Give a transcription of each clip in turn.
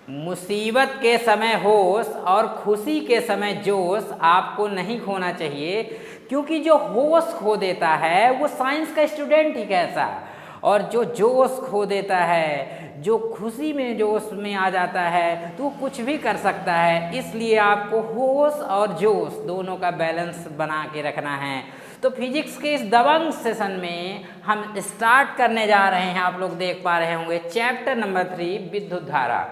मुसीबत के समय होश और खुशी के समय जोश आपको नहीं खोना चाहिए, क्योंकि जो होश खो देता है वो साइंस का स्टूडेंट ही कैसा, और जो जोश खो देता है, जो खुशी में जोश में आ जाता है, तो वो कुछ भी कर सकता है। इसलिए आपको होश और जोश दोनों का बैलेंस बना के रखना है। तो फिजिक्स के इस दबंग सेशन में हम स्टार्ट करने जा रहे हैं, आप लोग देख पा रहे होंगे चैप्टर नंबर 3 विद्युत धारा।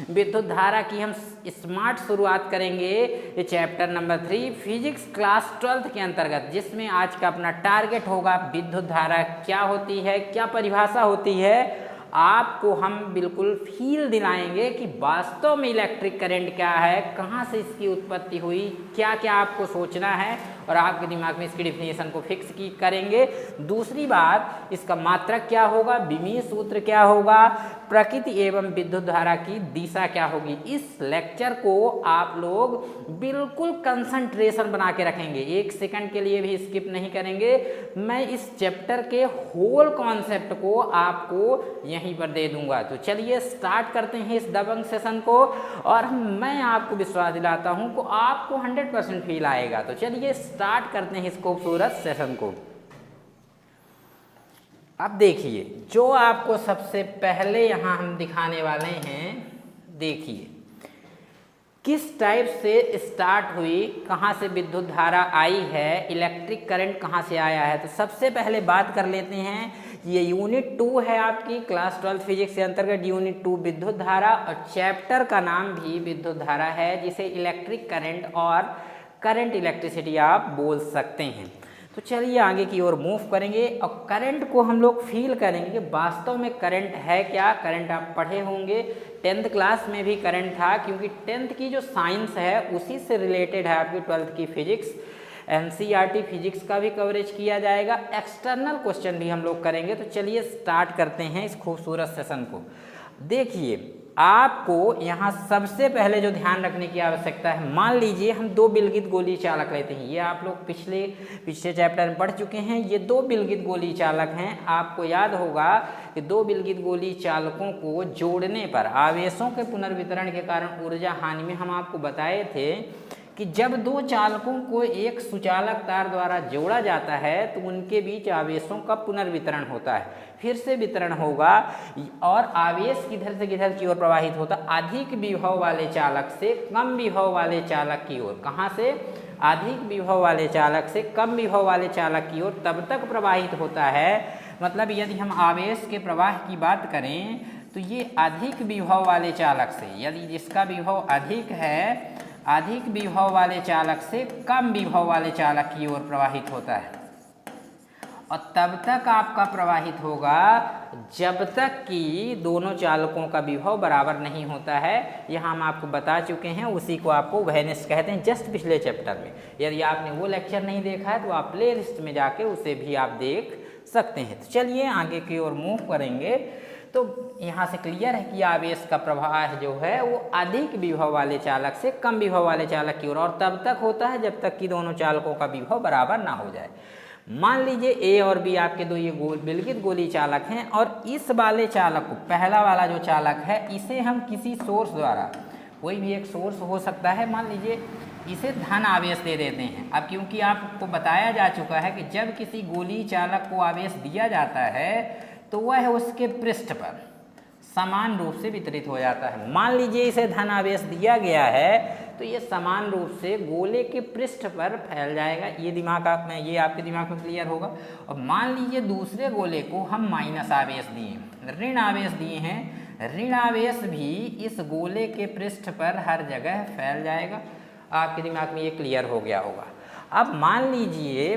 विद्युत धारा की हम स्मार्ट शुरुआत करेंगे ये chapter number 3 physics class 12th के अंतर्गत, जिसमें आज का अपना टारगेट होगा विद्युत धारा क्या होती है, क्या परिभाषा होती है। आपको हम बिल्कुल फील दिलाएंगे कि वास्तव में इलेक्ट्रिक करंट क्या है, कहाँ से इसकी उत्पत्ति हुई, क्या क्या आपको सोचना है, और आपके दिमाग में इसकी डिफिनेशन को फिक्स की करेंगे। दूसरी बात, इसका मात्रक क्या होगा, विमीय सूत्र क्या होगा, प्रकृति एवं विद्युत धारा की दिशा क्या होगी। इस लेक्चर को आप लोग बिल्कुल कंसंट्रेशन बना के रखेंगे, 1 सेकंड के लिए भी स्किप नहीं करेंगे। मैं इस चैप्टर के होल कॉन्सेप्ट को आपको यहीं पर दे दूंगा। तो चलिए स्टार्ट करते हैं इस दबंग सेशन को, और मैं आपको विश्वास दिलाता हूं कि आपको 100% फील आएगा। तो चलिए स्टार्ट करते हैं इस खूबसूरत सेशन को। अब देखिए, जो आपको सबसे पहले यहाँ हम दिखाने वाले हैं, देखिए किस टाइप से स्टार्ट हुई, कहाँ से विद्युत धारा आई है, इलेक्ट्रिक करंट कहाँ से आया है। तो सबसे पहले बात कर लेते हैं, ये यूनिट 2 है आपकी क्लास 12 फिजिक्स के अंतर्गत, यूनिट 2 विद्युत धारा, और चैप्टर का नाम भी विद्युत धारा है, जिसे इलेक्ट्रिक करंट और करंट इलेक्ट्रिसिटी आप बोल सकते हैं। तो चलिए आगे की ओर मूव करेंगे, और करंट को हम लोग फील करेंगे कि वास्तव में करंट है क्या। करंट आप पढ़े होंगे, 10th क्लास में भी करंट था, क्योंकि 10th की जो साइंस है उसी से रिलेटेड है आपकी 12th की फिजिक्स। NCERT फिजिक्स का भी कवरेज किया जाएगा, एक्सटर्नल क्वेश्चन भी हम लोग करेंगे। तो चलिए स्टार्ट करते हैं इस खूबसूरत सेशन को। देखिए, आपको यहाँ सबसे पहले जो ध्यान रखने की आवश्यकता है, मान लीजिए हम 2 विलगित गोली चालक लेते हैं। ये आप लोग पिछले चैप्टर में पढ़ चुके हैं। ये 2 विलगित गोली चालक हैं। आपको याद होगा कि 2 विलगित गोली चालकों को जोड़ने पर आवेशों के पुनर्वितरण के कारण ऊर्जा हानि में हम आपको बताए थे कि जब 2 चालकों को एक सुचालक तार द्वारा जोड़ा जाता है तो उनके बीच आवेशों का पुनर्वितरण होता है, फिर से वितरण होगा, और आवेश किधर से किधर की ओर प्रवाहित होता, अधिक विभव वाले चालक से कम विभव वाले चालक की ओर। कहाँ से? अधिक विभव वाले चालक से कम विभव वाले चालक की ओर तब तक प्रवाहित होता है। मतलब यदि हम आवेश के प्रवाह की बात करें तो ये अधिक विभव वाले चालक से, यदि जिसका विभव अधिक है, अधिक विभव वाले चालक से कम विभव वाले चालक की ओर प्रवाहित होता है, और तब तक आपका प्रवाहित होगा जब तक कि दोनों चालकों का विभव बराबर नहीं होता है। यहाँ हम आपको बता चुके हैं, उसी को आपको वैनिस कहते हैं, जस्ट पिछले चैप्टर में। यदि आपने वो लेक्चर नहीं देखा है तो आप प्ले लिस्ट में जाके उसे भी आप देख सकते हैं। तो चलिए आगे की ओर मूव करेंगे। तो यहाँ से क्लियर है कि आवेश का प्रवाह जो है वो अधिक विभव वाले चालक से कम विभव वाले चालक की ओर, और तब तक होता है जब तक कि दोनों चालकों का विभव बराबर ना हो जाए। मान लीजिए ए और बी आपके 2 ये विलगित गोली चालक हैं, और इस वाले चालक को, पहला वाला जो चालक है, इसे हम किसी सोर्स द्वारा, कोई भी एक सोर्स हो सकता है, मान लीजिए इसे धन आवेश दे देते हैं। अब क्योंकि आपको बताया जा चुका है कि जब किसी गोली चालक को आवेश दिया जाता है तो वह उसके पृष्ठ पर समान रूप से वितरित हो जाता है। मान लीजिए इसे धन आवेश दिया गया है तो ये समान रूप से गोले के पृष्ठ पर फैल जाएगा। ये ये आपके दिमाग में क्लियर होगा। और मान लीजिए दूसरे गोले को हम माइनस आवेश दिए, ऋण आवेश दिए हैं, ऋण आवेश भी इस गोले के पृष्ठ पर हर जगह फैल जाएगा। आपके दिमाग में ये क्लियर हो गया होगा। अब मान लीजिए,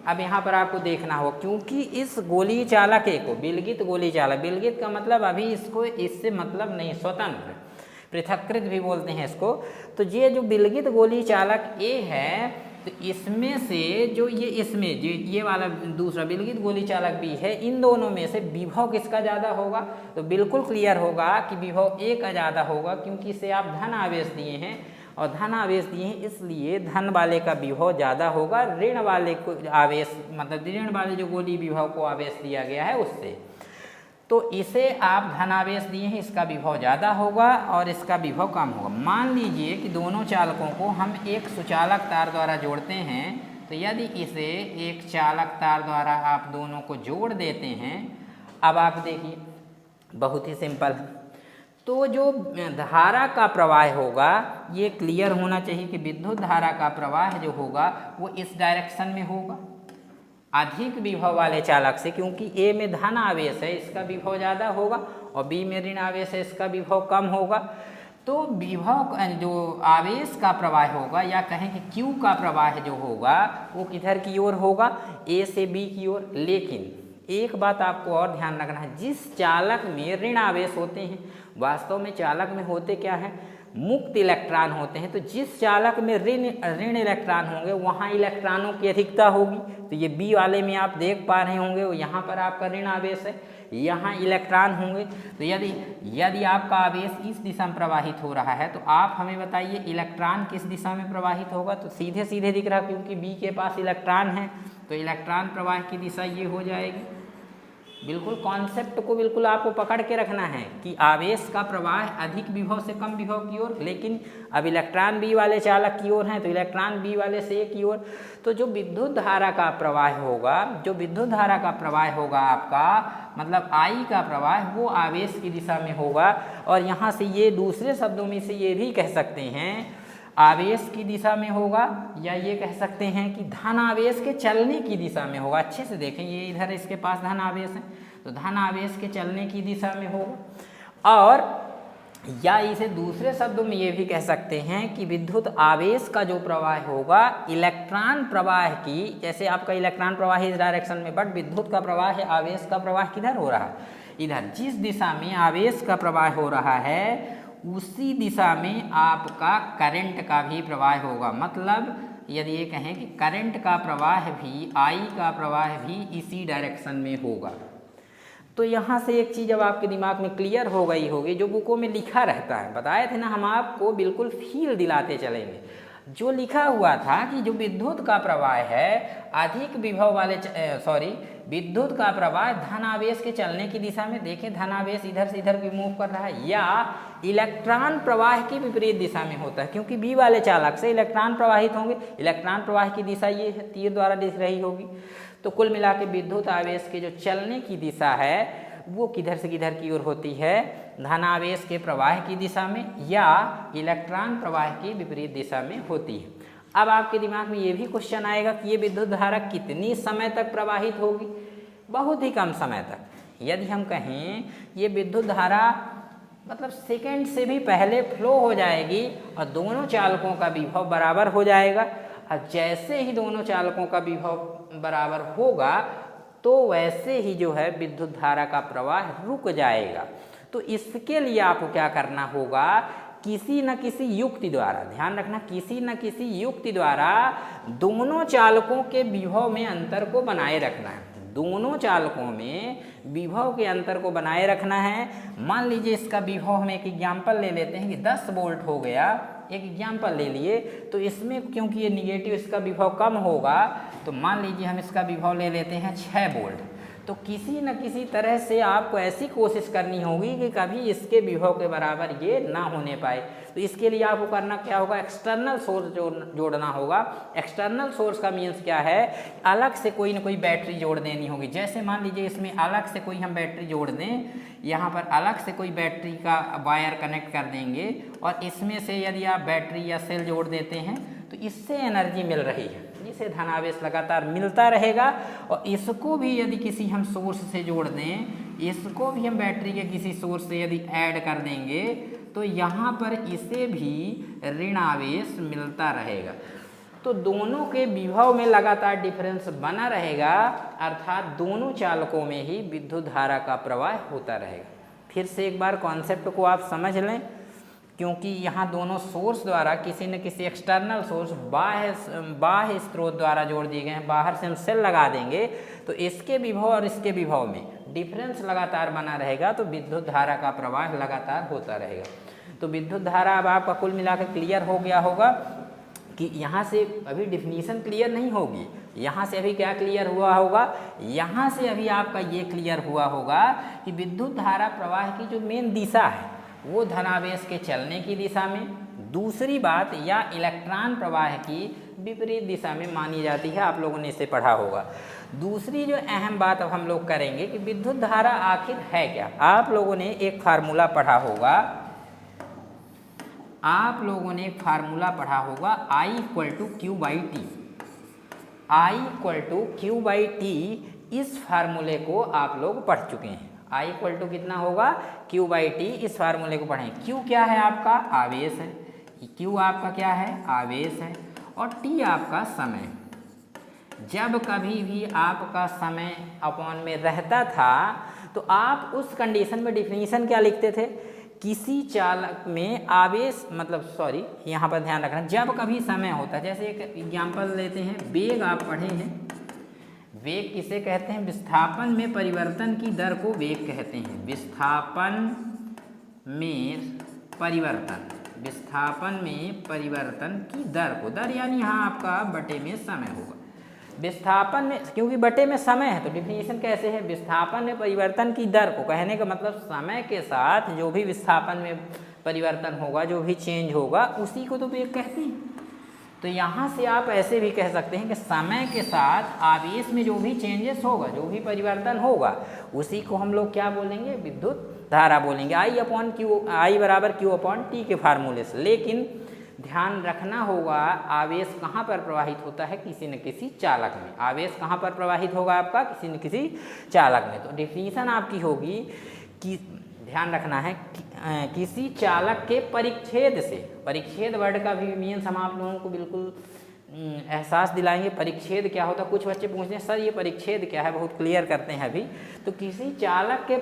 अब यहाँ पर आपको देखना होगा, क्योंकि इस गोली चालक को विलगित गोली चालक, विलगित का मतलब अभी इसको इससे मतलब नहीं, स्वतंत्र, पृथक्कृत भी बोलते हैं इसको। तो ये जो विलगित गोली चालक ए है, तो इसमें से जो ये वाला दूसरा विलगित गोली चालक बी है, इन दोनों में से विभव किसका ज़्यादा होगा? तो बिल्कुल क्लियर होगा कि विभव ए का ज़्यादा होगा, क्योंकि इसे आप धन आवेश दिए हैं, और धन आवेश दिए हैं इसलिए धन वाले का विभव ज़्यादा होगा ऋण वाले को आवेश, मतलब ऋण वाले जो गोली विभव को आवेश दिया गया है उससे। तो इसे आप धनावेश दिए हैं, इसका विभव ज़्यादा होगा और इसका विभव कम होगा। मान लीजिए कि दोनों चालकों को हम एक सुचालक तार द्वारा जोड़ते हैं, तो यदि इसे एक चालक तार द्वारा आप दोनों को जोड़ देते हैं, अब आप देखिए बहुत ही सिंपल है। तो जो धारा का प्रवाह होगा, ये क्लियर होना चाहिए कि विद्युत धारा का प्रवाह जो होगा वो इस डायरेक्शन में होगा, अधिक विभव वाले चालक से, क्योंकि ए में धन आवेश है इसका विभव ज़्यादा होगा और बी में ऋण आवेश है इसका विभव कम होगा। तो विभव जो आवेश का प्रवाह होगा, या कहें कि क्यू का प्रवाह जो होगा वो किधर की ओर होगा, ए से बी की ओर। लेकिन एक बात आपको और ध्यान रखना है, जिस चालक में ऋण आवेश होते हैं, वास्तव में चालक में होते क्या है, मुक्त इलेक्ट्रॉन होते हैं। तो जिस चालक में ऋण इलेक्ट्रॉन होंगे वहाँ इलेक्ट्रॉनों की अधिकता होगी। तो ये बी वाले में आप देख पा रहे होंगे, यहाँ पर आपका ऋण आवेश है, यहाँ इलेक्ट्रॉन होंगे। तो यदि आपका आवेश इस दिशा में प्रवाहित हो रहा है, तो आप हमें बताइए इलेक्ट्रॉन किस दिशा में प्रवाहित होगा। तो सीधे सीधे दिख रहा, क्योंकि बी के पास इलेक्ट्रॉन है, तो इलेक्ट्रॉन प्रवाह की दिशा ये हो जाएगी। बिल्कुल कॉन्सेप्ट को बिल्कुल आपको पकड़ के रखना है कि आवेश का प्रवाह अधिक विभव से कम विभव की ओर, लेकिन अब इलेक्ट्रॉन बी वाले चालक की ओर हैं, तो इलेक्ट्रॉन बी वाले से ए की ओर। तो जो विद्युत धारा का प्रवाह होगा, आपका मतलब आई का प्रवाह, वो आवेश की दिशा में होगा। और यहाँ से ये दूसरे शब्दों में से ये भी कह सकते हैं आवेश की दिशा में होगा, या ये कह सकते हैं कि धन आवेश के चलने की दिशा में होगा। अच्छे से देखें, ये इधर इसके पास धन आवेश है, तो धन आवेश के चलने की दिशा में होगा। और या इसे दूसरे शब्दों में ये भी कह सकते हैं कि विद्युत आवेश का जो प्रवाह होगा इलेक्ट्रॉन प्रवाह की, जैसे आपका इलेक्ट्रॉन प्रवाह इस डायरेक्शन में, बट विद्युत का प्रवाह है, आवेश का प्रवाह किधर हो रहा है, इधर। जिस दिशा में आवेश का प्रवाह हो रहा है उसी दिशा में आपका करंट का भी प्रवाह होगा। मतलब यदि ये कहें कि करंट का प्रवाह भी, आई का प्रवाह भी इसी डायरेक्शन में होगा। तो यहाँ से एक चीज़ अब आपके दिमाग में क्लियर हो गई होगी, जो बुकों में लिखा रहता है, बताए थे ना हम आपको, बिल्कुल फील दिलाते चलेंगे। जो लिखा हुआ था कि जो विद्युत का प्रवाह है अधिक विभव वाले विद्युत का प्रवाह धनावेश के चलने की दिशा में, देखें धनावेश इधर से इधर भी मूव कर रहा है, या इलेक्ट्रॉन प्रवाह की विपरीत दिशा में होता है, क्योंकि बी वाले चालक से इलेक्ट्रॉन प्रवाहित होंगे। इलेक्ट्रॉन प्रवाह की दिशा ये है, तीर द्वारा दिख रही होगी। तो कुल मिला के विद्युत आवेश के जो चलने की दिशा है वो किधर से किधर की ओर होती है, धनावेश के प्रवाह की दिशा में या इलेक्ट्रॉन प्रवाह की विपरीत दिशा में होती है। अब आपके दिमाग में ये भी क्वेश्चन आएगा कि ये विद्युत धारा कितनी समय तक प्रवाहित होगी, बहुत ही कम समय तक। यदि हम कहें ये विद्युत धारा मतलब सेकेंड से भी पहले फ्लो हो जाएगी और दोनों चालकों का विभव बराबर हो जाएगा। और जैसे ही दोनों चालकों का विभव बराबर होगा तो वैसे ही जो है विद्युत धारा का प्रवाह रुक जाएगा। तो इसके लिए आपको क्या करना होगा, किसी न किसी युक्ति द्वारा, ध्यान रखना, किसी न किसी युक्ति द्वारा दोनों चालकों के विभव में अंतर को बनाए रखना है। दोनों चालकों में विभव के अंतर को बनाए रखना है। मान लीजिए इसका विभव हम एक एग्जाम्पल ले लेते हैं कि 10 वोल्ट हो गया, एक एग्जाम्पल ले लिए। तो इसमें क्योंकि ये निगेटिव, इसका विभव कम होगा, तो मान लीजिए हम इसका विभव ले लेते हैं 6 वोल्ट। तो किसी न किसी तरह से आपको ऐसी कोशिश करनी होगी कि कभी इसके विभव के बराबर ये ना होने पाए। तो इसके लिए आपको करना क्या होगा, एक्सटर्नल सोर्स जोड़ना होगा। एक्सटर्नल सोर्स का मीन्स क्या है, अलग से कोई ना कोई बैटरी जोड़ देनी होगी। जैसे मान लीजिए इसमें अलग से कोई हम बैटरी जोड़ दें, यहाँ पर अलग से कोई बैटरी का वायर कनेक्ट कर देंगे और इसमें से यदि आप बैटरी या सेल जोड़ देते हैं तो इससे एनर्जी मिल रही है, जिसे धनावेश लगातार मिलता रहेगा। और इसको भी यदि किसी हम सोर्स से जोड़ दें, इसको भी हम बैटरी के किसी सोर्स से यदि ऐड कर देंगे तो यहाँ पर इसे भी ऋण आवेश मिलता रहेगा। तो दोनों के विभव में लगातार डिफरेंस बना रहेगा, अर्थात दोनों चालकों में ही विद्युत धारा का प्रवाह होता रहेगा। फिर से एक बार कॉन्सेप्ट को आप समझ लें, क्योंकि यहाँ दोनों सोर्स द्वारा किसी न किसी एक्सटर्नल सोर्स बाह्य स्रोत द्वारा जोड़ दिए गए हैं। बाहर से हम सेल लगा देंगे तो इसके विभव और इसके विभव में डिफरेंस लगातार बना रहेगा, तो विद्युत धारा का प्रवाह लगातार होता रहेगा। तो विद्युत धारा अब आपका कुल मिलाकर क्लियर हो गया होगा। कि यहाँ से अभी डिफिनीशन क्लियर नहीं होगी, यहाँ से अभी क्या क्लियर हुआ होगा, यहाँ से अभी आपका ये क्लियर हुआ होगा कि विद्युत धारा प्रवाह की जो मेन दिशा है वो धनावेश के चलने की दिशा में, दूसरी बात या इलेक्ट्रॉन प्रवाह की विपरीत दिशा में मानी जाती है। आप लोगों ने इसे पढ़ा होगा। दूसरी जो अहम बात अब हम लोग करेंगे कि विद्युत धारा आखिर है क्या। आप लोगों ने एक फार्मूला पढ़ा होगा, I equal to Q by T. I equal to Q by T, इस फार्मूले को आप लोग पढ़ चुके हैं। I इक्वल टू कितना होगा, क्यू बाई टी, इस फार्मूले को पढ़ें। क्यू क्या है आपका, आवेश है। क्यू आपका क्या है, आवेश है, और टी आपका समय। जब कभी भी आपका समय अपॉन में रहता था तो आप उस कंडीशन में डिफिनीशन क्या लिखते थे, किसी चालक में आवेश, यहाँ पर ध्यान रखना, जब कभी समय होता है, जैसे एक एग्जाम्पल लेते हैं, वेग आप पढ़े हैं। वेग किसे कहते हैं, विस्थापन में परिवर्तन की दर को वेग कहते हैं। विस्थापन में परिवर्तन की दर को, दर यानी यहाँ आपका बटे में समय होगा। विस्थापन में, क्योंकि बटे में समय है तो डिफिनीशन कैसे है, विस्थापन में परिवर्तन की दर को, कहने का मतलब समय के साथ जो भी विस्थापन में परिवर्तन होगा, जो भी चेंज होगा, उसी को तो वेग कहते हैं। तो यहाँ से आप ऐसे भी कह सकते हैं कि समय के साथ आवेश में जो भी चेंजेस होगा, जो भी परिवर्तन होगा, उसी को हम लोग क्या बोलेंगे, विद्युत धारा बोलेंगे। I बराबर क्यू अपॉन टी के फार्मूले से। लेकिन ध्यान रखना होगा, आवेश कहाँ पर प्रवाहित होता है, किसी न किसी चालक में। आवेश कहाँ पर प्रवाहित होगा आपका, किसी न किसी चालक में। तो डिफिनीशन आपकी होगी कि ध्यान रखना है किसी चालक के परिच्छेद से, परिच्छेद वर्ड का भी मीन्स हम आप लोगों को बिल्कुल एहसास दिलाएंगे। परिच्छेद क्या होता है, कुछ बच्चे पूछते हैं सर ये परिच्छेद क्या है, बहुत क्लियर करते हैं अभी। तो किसी चालक के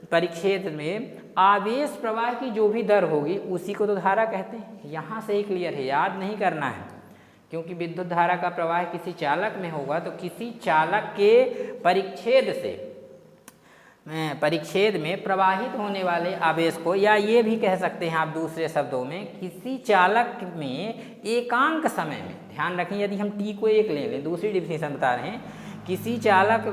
परिच्छेद में आवेश प्रवाह की जो भी दर होगी उसी को तो धारा कहते हैं। यहाँ से ही क्लियर है, याद नहीं करना है, क्योंकि विद्युत धारा का प्रवाह किसी चालक में होगा तो किसी चालक के परिच्छेद में प्रवाहित होने वाले आवेश को, या ये भी कह सकते हैं आप दूसरे शब्दों में, किसी चालक में एकांक समय में, ध्यान रखें यदि हम टी को एक ले लें, दूसरी डिफिनीशन बता रहे हैं, किसी चालक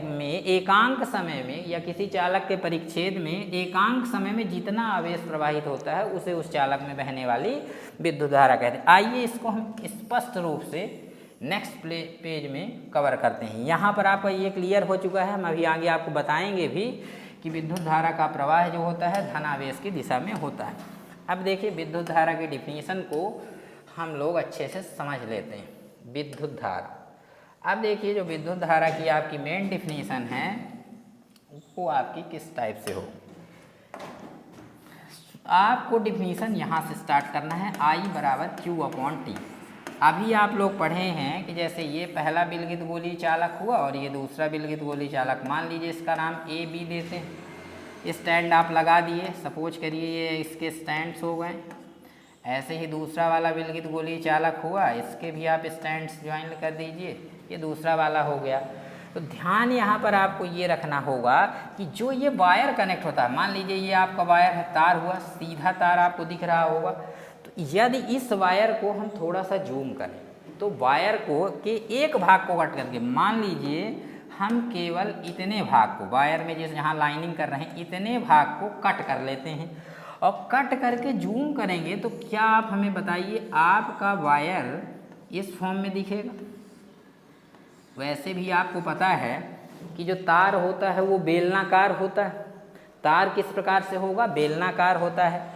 में एकांक समय में या किसी चालक के परिच्छेद में एकांक समय में जितना आवेश प्रवाहित होता है उसे उस चालक में बहने वाली विद्युत धारा कहते हैं। आइए इसको हम स्पष्ट रूप से नेक्स्ट पेज में कवर करते हैं। यहाँ पर आपका ये क्लियर हो चुका है, हम अभी आगे आपको बताएंगे भी कि विद्युत धारा का प्रवाह जो होता है धनावेश की दिशा में होता है। अब देखिए विद्युत धारा की डिफिनीशन को हम लोग अच्छे से समझ लेते हैं। विद्युत धारा, अब देखिए जो विद्युत धारा की आपकी मेन डिफिनीशन है वो आपकी किस टाइप से हो। आपको डिफिनीशन यहाँ से स्टार्ट करना है, I बराबर क्यू अपॉन टी। अभी आप लोग पढ़े हैं कि जैसे ये पहला विलगित गोलीय चालक हुआ और ये दूसरा विलगित गोलीय चालक, मान लीजिए इसका नाम ए बी देते हैं। स्टैंड आप लगा दिए, सपोज करिए ये इसके स्टैंड्स हो गए। ऐसे ही दूसरा वाला विलगित गोलीय चालक हुआ, इसके भी आप स्टैंड्स ज्वाइन कर दीजिए, ये दूसरा वाला हो गया। तो ध्यान यहाँ पर आपको ये रखना होगा कि जो ये वायर कनेक्ट होता है, मान लीजिए ये आपका वायर है, तार हुआ, सीधा तार आपको दिख रहा होगा। तो यदि इस वायर को हम थोड़ा सा जूम करें तो वायर को के एक भाग को कट करके, मान लीजिए हम केवल इतने भाग को, वायर में जिस जहाँ लाइनिंग कर रहे हैं इतने भाग को कट कर लेते हैं और कट करके जूम करेंगे तो क्या आप हमें बताइए, आपका वायर इस फॉर्म में दिखेगा। वैसे भी आपको पता है कि जो तार होता है वो बेलनाकार होता है। तार किस प्रकार से होगा, बेलनाकार होता है।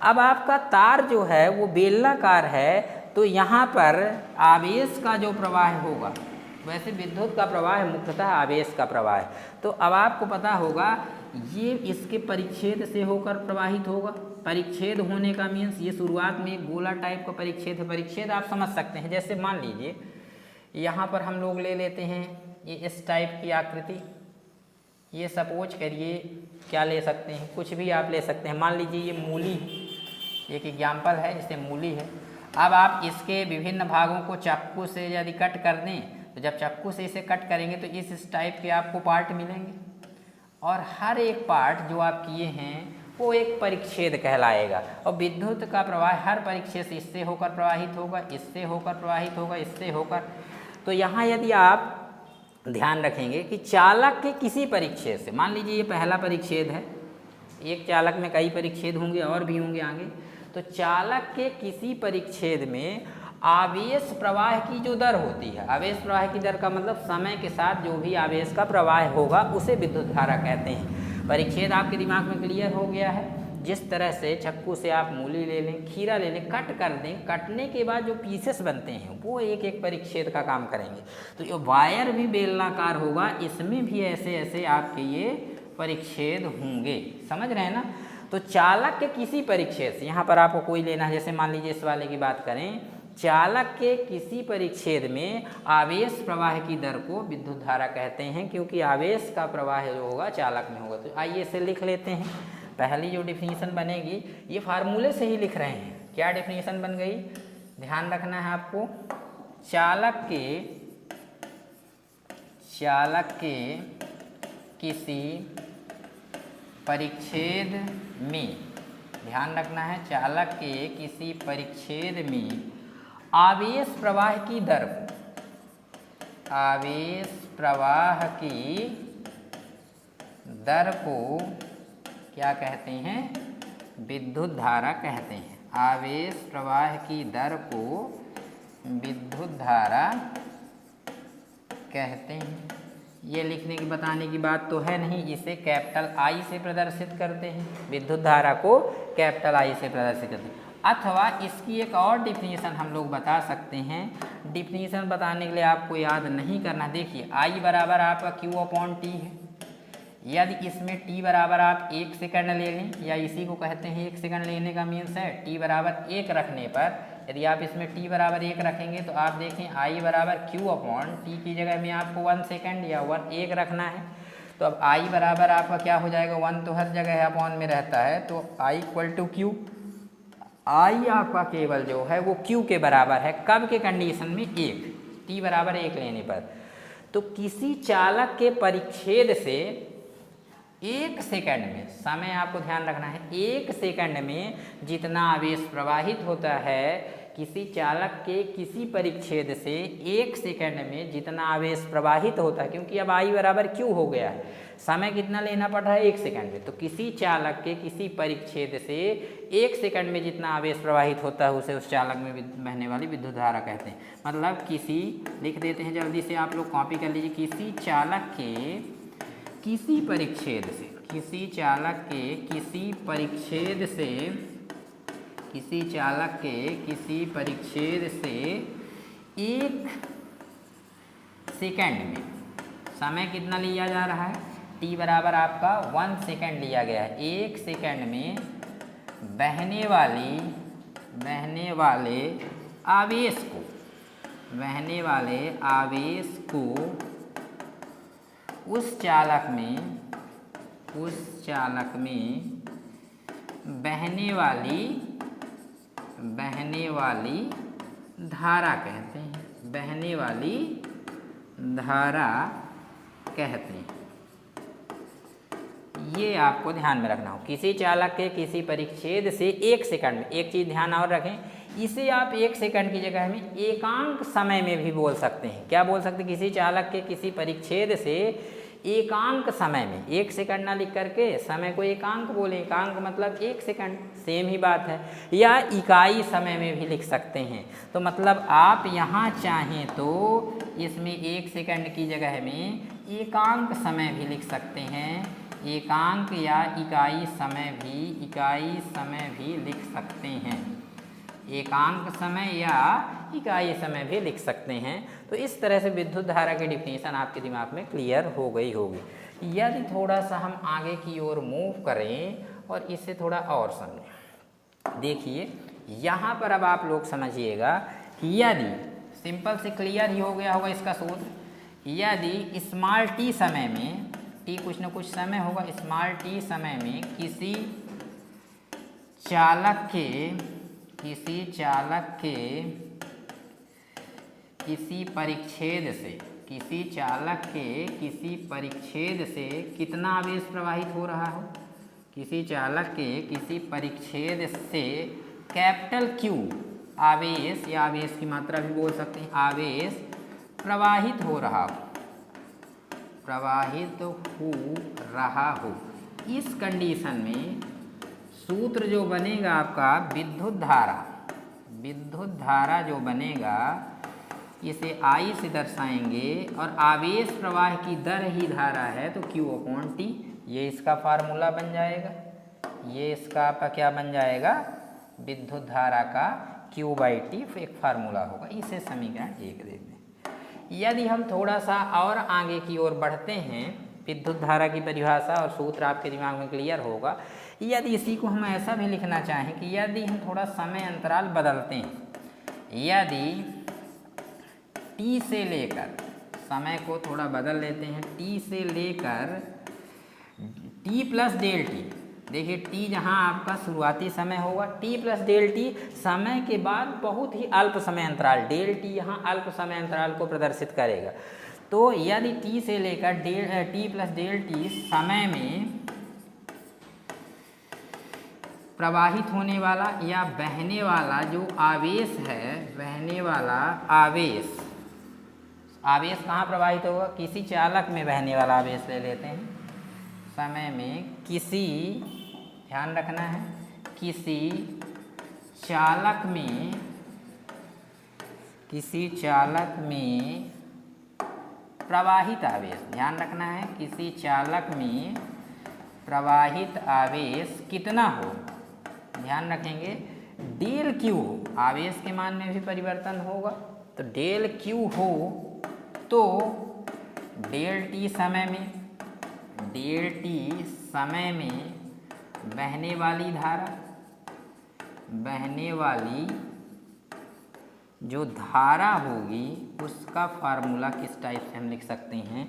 अब आपका तार जो है वो बेलनाकार है तो यहाँ पर आवेश का जो प्रवाह होगा, वैसे विद्युत का प्रवाह मुख्यतः आवेश का प्रवाह है। तो अब आपको पता होगा ये इसके परिच्छेद से होकर प्रवाहित होगा। परिच्छेद होने का मीन्स ये शुरुआत में एक गोला टाइप का परिच्छेद है। परिच्छेद आप समझ सकते हैं, जैसे मान लीजिए यहाँ पर हम लोग ले लेते हैं ये इस टाइप की आकृति, ये सपोज करिए क्या ले सकते हैं, कुछ भी आप ले सकते हैं। मान लीजिए ये मूली, एक एग्जाम्पल है जैसे मूली है। अब आप इसके विभिन्न भागों को चाकू से यदि कट कर दें तो जब चाकू से इसे कट करेंगे तो इस टाइप के आपको पार्ट मिलेंगे और हर एक पार्ट जो आप किए हैं वो एक परिच्छेद कहलाएगा। और विद्युत का प्रवाह हर परिच्छेद से इससे होकर प्रवाहित होगा, इससे होकर प्रवाहित होगा, इससे होकर। तो यहाँ यदि आप ध्यान रखेंगे कि चालक के किसी परिच्छेद से, मान लीजिए ये पहला परिच्छेद है, एक चालक में कई परिच्छेद होंगे और भी होंगे आगे, तो चालक के किसी परिच्छेद में आवेश प्रवाह की जो दर होती है, आवेश प्रवाह की दर का मतलब समय के साथ जो भी आवेश का प्रवाह होगा उसे विद्युत धारा कहते हैं। परिच्छेद आपके दिमाग में क्लियर हो गया है। जिस तरह से चाकू से आप मूली ले लें, खीरा ले लें, कट कर दें, कटने के बाद जो पीसेस बनते हैं वो एक एक परिच्छेद का काम करेंगे। तो ये वायर भी बेलनाकार होगा, इसमें भी ऐसे ऐसे आपके ये परिच्छेद होंगे, समझ रहे हैं ना। तो चालक के किसी परिच्छेद से, यहाँ पर आपको कोई लेना है, जैसे मान लीजिए इस वाले की बात करें, चालक के किसी परिच्छेद में आवेश प्रवाह की दर को विद्युत धारा कहते हैं, क्योंकि आवेश का प्रवाह जो होगा चालक में होगा। तो आइए इसे लिख लेते हैं। पहली जो डिफिनीशन बनेगी, ये फार्मूले से ही लिख रहे हैं। क्या डिफिनीशन बन गई, ध्यान रखना है आपको। चालक के किसी परिच्छेद में, ध्यान रखना है, चालक के किसी परिच्छेद में आवेश प्रवाह की दर को, आवेश प्रवाह की दर को क्या कहते हैं, विद्युत धारा कहते हैं। आवेश प्रवाह की दर को विद्युत धारा कहते हैं। ये लिखने की बताने की बात तो है नहीं, इसे कैपिटल आई से प्रदर्शित करते हैं, विद्युत धारा को कैपिटल आई से प्रदर्शित करते हैं। अथवा इसकी एक और डिफिनीशन हम लोग बता सकते हैं। डिफिनीशन बताने के लिए आपको याद नहीं करना। देखिए आई बराबर आपका क्यू अपॉन टी है। यदि इसमें टी बराबर आप 1 सेकंड ले लें, या इसी को कहते हैं 1 सेकंड लेने का मीन्स है टी बराबर 1 रखने पर, यदि आप इसमें टी बराबर 1 रखेंगे तो आप देखें आई बराबर क्यू अपॉन टी की जगह में आपको 1 सेकंड या 1 रखना है। तो अब आई बराबर आपका क्या हो जाएगा, 1 तो हर जगह अपॉन में रहता है, तो आई इक्वल टू क्यू। आई आपका केवल जो है वो क्यू के बराबर है, कब के कंडीशन में, 1, टी बराबर 1 लेने पर। तो किसी चालक के परिच्छेद से 1 सेकंड में, समय आपको ध्यान रखना है, 1 सेकंड में जितना आवेश प्रवाहित होता है, किसी चालक के किसी परिच्छेद से 1 सेकंड में जितना आवेश प्रवाहित होता है, क्योंकि अब आई बराबर क्यू हो गया है, समय कितना लेना पड़ रहा है, 1 सेकंड में। तो किसी चालक के किसी परिच्छेद से 1 सेकंड में जितना आवेश प्रवाहित होता है उसे उस चालक में बहने वाली विद्युत धारा कहते हैं। मतलब किसी, लिख देते हैं जल्दी से, आप लोग कॉपी कर लीजिए, किसी चालक के किसी परिच्छेद से, किसी चालक के किसी परिच्छेद से, किसी चालक के किसी परिच्छेद से 1 सेकंड में समय कितना लिया जा रहा है, टी बराबर आपका 1 सेकंड लिया गया है। 1 सेकंड में बहने वाले आवेश को, बहने वाले आवेश को उस चालक में बहने वाली धारा कहते हैं, बहने वाली धारा कहते हैं। ये आपको ध्यान में रखना हो। किसी चालक के किसी परिच्छेद से 1 सेकंड में, एक चीज़ ध्यान और रखें, इसे आप 1 सेकंड की जगह में एकांक समय में भी बोल सकते हैं। क्या बोल सकते हैं, किसी चालक के किसी परिच्छेद से एकांक समय में, 1 सेकंड ना लिख करके समय को एकांक बोले, एकांक मतलब 1 सेकंड, सेम ही बात है। या इकाई समय में भी लिख सकते हैं। तो मतलब आप यहाँ चाहें तो इसमें 1 सेकंड की जगह में एकांक समय भी लिख सकते हैं, एकांक या इकाई समय भी लिख सकते हैं, एकांक समय या इकाई समय भी लिख सकते हैं। तो इस तरह से विद्युत धारा की डिफिनीशन आपके दिमाग में क्लियर हो गई होगी। यदि थोड़ा सा हम आगे की ओर मूव करें और इसे थोड़ा और समझें, देखिए यहाँ पर अब आप लोग समझिएगा कि यदि, सिंपल से क्लियर ही हो गया होगा इसका सूत्र, यदि स्मॉल टी समय में, टी कुछ न कुछ समय होगा, स्मॉल टी समय में किसी चालक के किसी परिच्छेद से कितना आवेश प्रवाहित हो रहा हो, किसी चालक के किसी परिच्छेद से कैपिटल क्यू आवेश, या आवेश की मात्रा भी बोल सकते हैं, आवेश प्रवाहित हो रहा हो, इस कंडीशन में सूत्र जो बनेगा आपका विद्युत धारा जो बनेगा इसे I से दर्शाएंगे, और आवेश प्रवाह की दर ही धारा है तो Q/T, ये इसका फार्मूला बन जाएगा। ये इसका आपका क्या बन जाएगा, विद्युत धारा का Q/T एक फार्मूला होगा। इसे समीकरण 1 देते हैं। यदि हम थोड़ा सा और आगे की ओर बढ़ते हैं, विद्युत धारा की परिभाषा और सूत्र आपके दिमाग में क्लियर होगा। यदि इसी को हम ऐसा भी लिखना चाहें कि यदि हम थोड़ा समय अंतराल बदलते हैं, यदि t से लेकर, समय को थोड़ा बदल लेते हैं, t से लेकर t प्लस डेल टी, देखिए t जहाँ आपका शुरुआती समय होगा, t प्लस डेल टी समय के बाद बहुत ही अल्प समय अंतराल, डेल टी यहाँ अल्प समय अंतराल को प्रदर्शित करेगा। तो यदि t से लेकर t प्लस डेल टी समय में प्रवाहित होने वाला या बहने वाला जो आवेश है, बहने वाला आवेश कहाँ प्रवाहित होगा, किसी चालक में बहने वाला आवेश ले लेते हैं। समय में किसी, ध्यान रखना है, किसी चालक में प्रवाहित आवेश, ध्यान रखना है, किसी चालक में प्रवाहित आवेश कितना हो, ध्यान रखेंगे, डेल क्यू हो, आवेश के मान में भी परिवर्तन होगा, तो डेल क्यू हो तो डेल टी समय में बहने वाली धारा, बहने वाली जो धारा होगी उसका फार्मूला किस टाइप से हम लिख सकते हैं,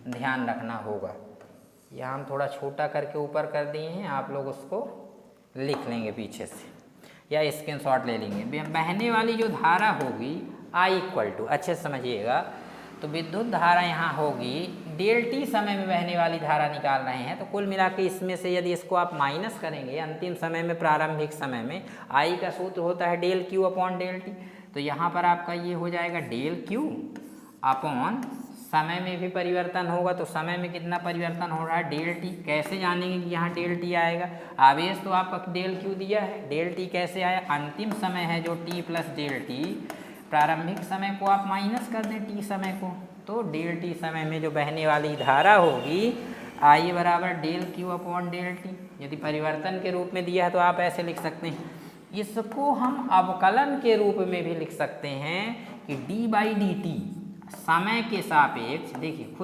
ध्यान रखना होगा। यहाँ हम थोड़ा छोटा करके ऊपर कर दिए हैं, आप लोग उसको लिख लेंगे पीछे से या स्क्रीनशॉट ले लेंगे। बहने वाली जो धारा होगी I अच्छे से समझिएगा, तो विद्युत धारा यहाँ होगी, डेल टी समय में बहने वाली धारा निकाल रहे हैं, तो कुल मिला के इसमें से यदि इसको आप माइनस करेंगे अंतिम समय में, प्रारंभिक समय में, I का सूत्र होता है del Q upon del T, तो यहाँ पर आपका ये हो जाएगा डेल क्यू अपॉन, समय में भी परिवर्तन होगा तो समय में कितना परिवर्तन हो रहा है, डेल टी। कैसे जानेंगे कि यहाँ डेल टी आएगा, आवेश तो आपका डेल क्यू दिया है, डेल टी कैसे आया, अंतिम समय है जो टी प्लस डेल टी, प्रारंभिक समय को आप माइनस कर दें टी समय को, तो डेल टी समय में जो बहने वाली धारा होगी I बराबर del Q upon del T. यदि परिवर्तन के रूप में दिया है तो आप ऐसे लिख सकते हैं। इसको हम अवकलन के रूप में भी लिख सकते हैं कि d/dt समय के सापेक्ष, देखिए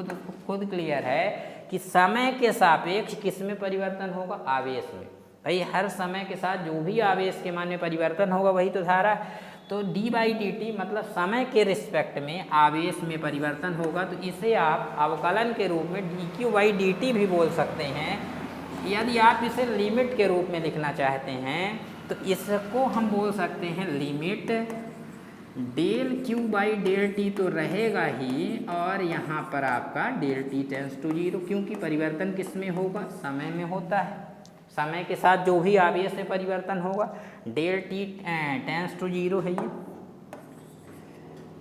खुद क्लियर है कि समय के सापेक्ष किस में परिवर्तन होगा, आवेश में। भाई हर समय के साथ जो भी आवेश के मान में परिवर्तन होगा वही तो धारा, तो d/dt मतलब समय के रिस्पेक्ट में आवेश में परिवर्तन होगा, तो इसे आप अवकलन के रूप में dq/dt भी बोल सकते हैं। यदि आप इसे लिमिट के रूप में लिखना चाहते हैं तो इसको हम बोल सकते हैं लिमिट डेल q/डेल टी तो रहेगा ही, और यहाँ पर आपका डेल टी टेंस टू 0, क्योंकि परिवर्तन किस में होगा, समय में होता है। समय के साथ जो भी आवेश में परिवर्तन होगा, डेल टी टेंस टू 0 है, ये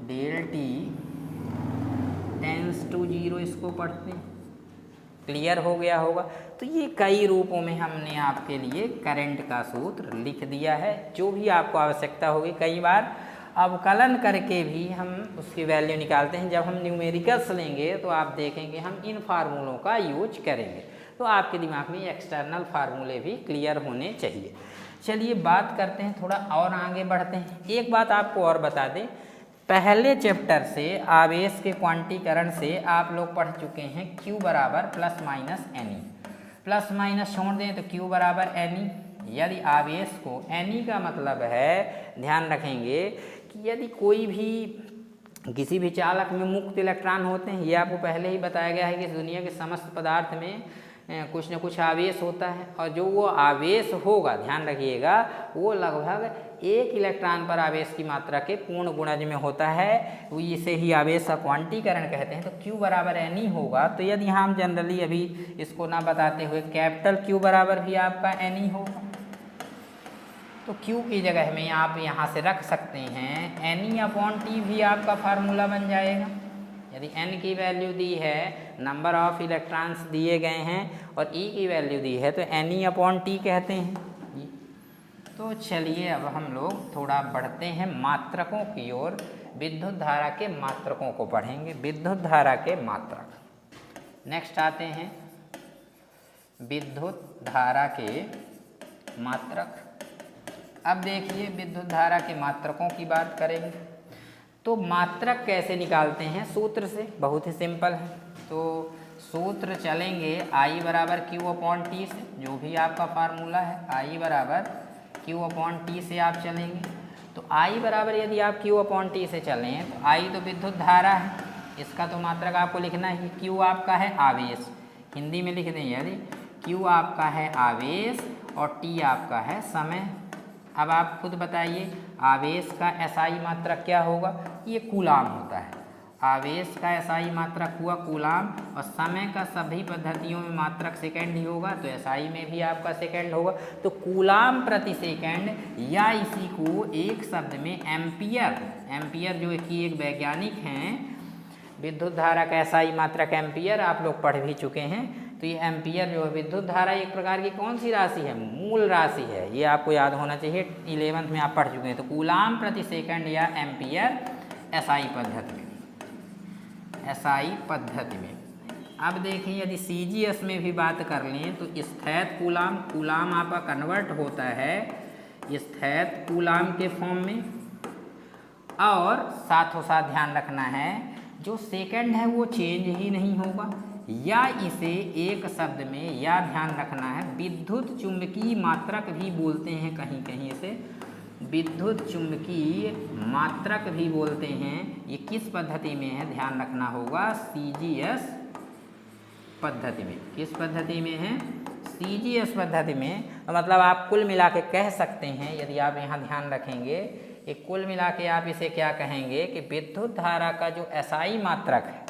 डेल टी टेंस टू 0 इसको पढ़ते हैं, क्लियर हो गया होगा। तो ये कई रूपों में हमने आपके लिए करंट का सूत्र लिख दिया है, जो भी आपको आवश्यकता होगी। कई बार अवकलन करके भी हम उसकी वैल्यू निकालते हैं। जब हम न्यूमेरिकल्स लेंगे तो आप देखेंगे हम इन फार्मूलों का यूज करेंगे, तो आपके दिमाग में एक्सटर्नल फार्मूले भी क्लियर होने चाहिए। चलिए बात करते हैं, थोड़ा और आगे बढ़ते हैं। एक बात आपको और बता दें, पहले चैप्टर से आवेश के क्वांटीकरण से आप लोग पढ़ चुके हैं Q बराबर plus minus any, plus minus छोड़ दें तो Q बराबर एनी। यदि आवेश को, एनी का मतलब है, ध्यान रखेंगे कि यदि कोई भी किसी भी चालक में मुक्त इलेक्ट्रॉन होते हैं, ये आपको पहले ही बताया गया है कि दुनिया के समस्त पदार्थ में कुछ न कुछ आवेश होता है, और जो वो आवेश होगा, ध्यान रखिएगा, वो लगभग एक इलेक्ट्रॉन पर आवेश की मात्रा के पूर्ण गुणज में होता है, तो इसे ही आवेश का क्वांटीकरण कहते हैं। तो Q बराबर N होगा। तो यदि हम जनरली अभी इसको ना बताते हुए कैपिटल Q बराबर भी आपका N होगा, तो Q की जगह में आप यहाँ से रख सकते हैं Ne/T भी आपका फार्मूला बन जाएगा। यदि N की वैल्यू दी है, नंबर ऑफ इलेक्ट्रॉन्स दिए गए हैं और E की वैल्यू दी है, तो Ne/T कहते हैं। तो चलिए अब हम लोग थोड़ा बढ़ते हैं मात्रकों की ओर। विद्युत धारा के मात्रकों को पढ़ेंगे। विद्युत धारा के मात्रक नेक्स्ट आते हैं। विद्युत धारा के मात्रक। अब देखिए विद्युत धारा के मात्रकों की बात करेंगे तो मात्रक कैसे निकालते हैं? सूत्र से, बहुत ही सिंपल है। तो सूत्र चलेंगे I बराबर Q/T से, जो भी आपका फार्मूला है I बराबर Q/T से आप चलेंगे। तो I बराबर यदि आप Q/T से चलें तो I तो विद्युत धारा है, इसका तो मात्रक आपको लिखना ही। Q आपका है आवेश, हिंदी में लिख दें यदि Q आपका है आवेश और T आपका है समय। अब आप खुद बताइए आवेश का SI मात्रक क्या होगा? ये कूलाम होता है। आवेश का SI मात्रक हुआ कूलाम और समय का सभी पद्धतियों में मात्रक सेकंड ही होगा, तो SI में भी आपका सेकंड होगा। तो कूलाम प्रति सेकंड या इसी को एक शब्द में एम्पियर, एम्पियर जो कि एक वैज्ञानिक हैं, विद्युत धारा का SI मात्रक एम्पियर आप लोग पढ़ भी चुके हैं। तो ये एम्पियर जो है विद्युत धारा एक प्रकार की कौन सी राशि है? मूल राशि है। ये आपको याद होना चाहिए, 11वीं में आप पढ़ चुके हैं। तो कूलाम प्रति सेकंड या एम्पियर SI पद्धति में, SI पद्धति में। अब देखें यदि CGS में भी बात कर लें तो स्थैत कूलाम, कूलाम आपका कन्वर्ट होता है स्थैत कूलाम के फॉर्म में। और साथों साथ ध्यान रखना है जो सेकंड है वो चेंज ही नहीं होगा, या इसे एक शब्द में या ध्यान रखना है विद्युत चुंबकीय मात्रक भी बोलते हैं, कहीं कहीं इसे विद्युत चुंबकीय मात्रक भी बोलते हैं। ये किस पद्धति में है ध्यान रखना होगा? CGS पद्धति में। किस पद्धति में है? CGS पद्धति में। मतलब आप कुल मिला के कह सकते हैं, यदि आप यहाँ ध्यान रखेंगे, एक कुल मिला के आप इसे क्या कहेंगे कि विद्युत धारा का जो SI मात्रक है,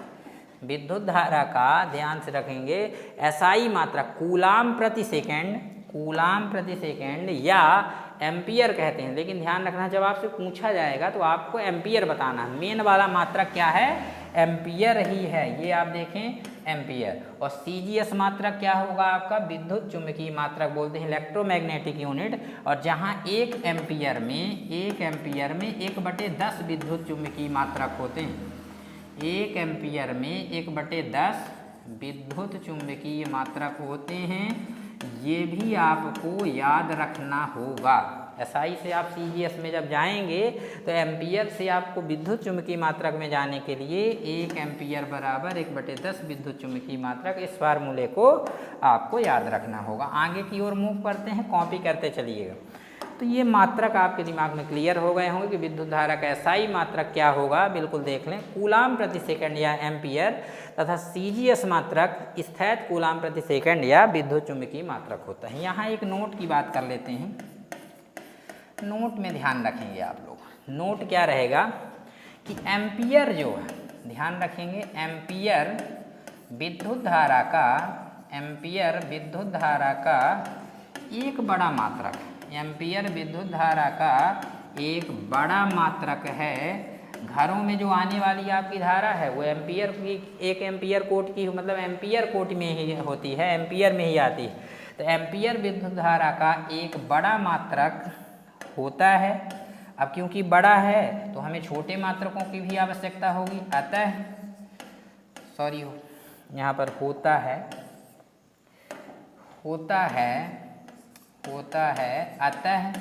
विद्युत धारा का ध्यान से रखेंगे SI मात्रक कूलाम प्रति सेकंड, कूलाम प्रति सेकंड या एम्पियर कहते हैं। लेकिन ध्यान रखना जब आपसे पूछा जाएगा तो आपको एम्पियर बताना है। मेन वाला मात्रक क्या है? एम्पियर ही है। ये आप देखें एम्पियर। और CGS मात्रक क्या होगा आपका? विद्युत चुंबकीय मात्रक बोलते हैं, इलेक्ट्रोमैग्नेटिक यूनिट। और जहाँ एक एम्पियर में 1/10 विद्युत चुंबकीय मात्रक होते हैं। 1 एम्पियर में 1/10 विद्युत चुंबकीय मात्रक होते हैं। ये भी आपको याद रखना होगा। SI से आप CGS में जब जाएंगे तो एम्पियर से आपको विद्युत चुंबकीय मात्रक में जाने के लिए 1 एम्पियर बराबर 1/10 विद्युत चुंबकीय मात्रक, इस फार्मूले को आपको याद रखना होगा। आगे की ओर मूव करते हैं, कॉपी करते चलिएगा। तो ये मात्रक आपके दिमाग में क्लियर हो गए होंगे कि विद्युत धारा का SI मात्रक क्या होगा। बिल्कुल देख लें, कूलाम प्रति सेकंड या एम्पियर, तथा CGS मात्रक स्थैत कूलाम प्रति सेकंड या विद्युत चुंबकीय मात्रक होता है। यहाँ एक नोट की बात कर लेते हैं। नोट में ध्यान रखेंगे आप लोग। नोट क्या रहेगा कि एम्पियर जो है, ध्यान रखेंगे एम्पियर विद्युत धारा का, एम्पियर विद्युत धारा का एक बड़ा मात्रक है। एम्पियर विद्युत धारा का एक बड़ा मात्रक है। घरों में जो आने वाली आपकी धारा है वो एम्पियर की, 1 एम्पियर कोट की, मतलब एम्पियर कोट में ही होती है, एम्पियर में ही आती है। तो एम्पियर विद्युत धारा का एक बड़ा मात्रक होता है। अब क्योंकि बड़ा है तो हमें छोटे मात्रकों की भी आवश्यकता होगी, अतः सॉरी यहाँ पर होता है, अतः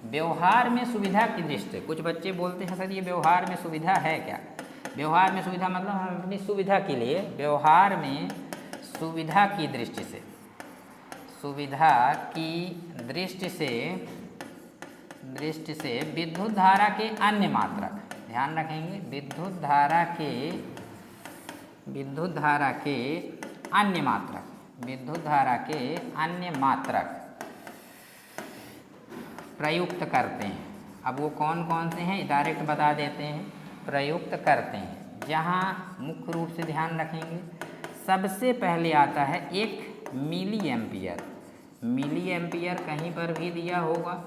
व्यवहार में सुविधा की दृष्टि। कुछ बच्चे बोलते हैं सर ये व्यवहार में सुविधा है क्या? व्यवहार में सुविधा मतलब हम अपनी सुविधा के लिए, व्यवहार में सुविधा की दृष्टि से, सुविधा की दृष्टि से विद्युत धारा के अन्य मात्रक, ध्यान रखेंगे विद्युत धारा के अन्य मात्रक, विद्युत धारा के अन्य मात्रक प्रयुक्त करते हैं, अब वो कौन कौन से हैं डायरेक्ट बता देते हैं, प्रयुक्त करते हैं। जहाँ मुख्य रूप से ध्यान रखेंगे, सबसे पहले आता है एक मिली एम्पियर। मिली एम्पियर कहीं पर भी दिया होगा।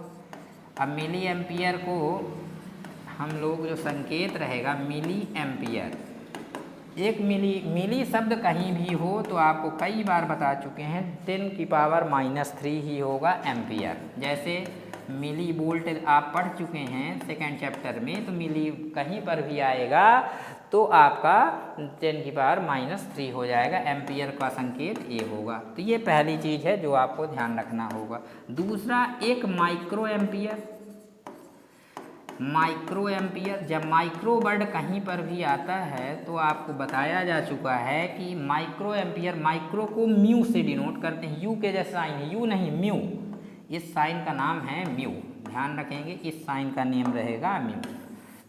अब मिली एम्पियर को हम लोग जो संकेत रहेगा मिली एम्पियर, एक मिली शब्द कहीं भी हो तो आपको कई बार बता चुके हैं 10⁻³ ही होगा एम्पियर। जैसे मिली वोल्ट आप पढ़ चुके हैं सेकेंड चैप्टर में, तो मिली कहीं पर भी आएगा तो आपका 10⁻³ हो जाएगा, एम्पियर का संकेत ये होगा। तो ये पहली चीज़ है जो आपको ध्यान रखना होगा। दूसरा एक माइक्रो एम्पियर। माइक्रो एम्पियर, जब माइक्रो वर्ड कहीं पर भी आता है तो आपको बताया जा चुका है कि माइक्रो एम्पियर, माइक्रो को म्यू से डिनोट करते हैं। यू के जैसा साइन है, यू नहीं म्यू, इस साइन का नाम है म्यू, ध्यान रखेंगे इस साइन का नेम रहेगा म्यू।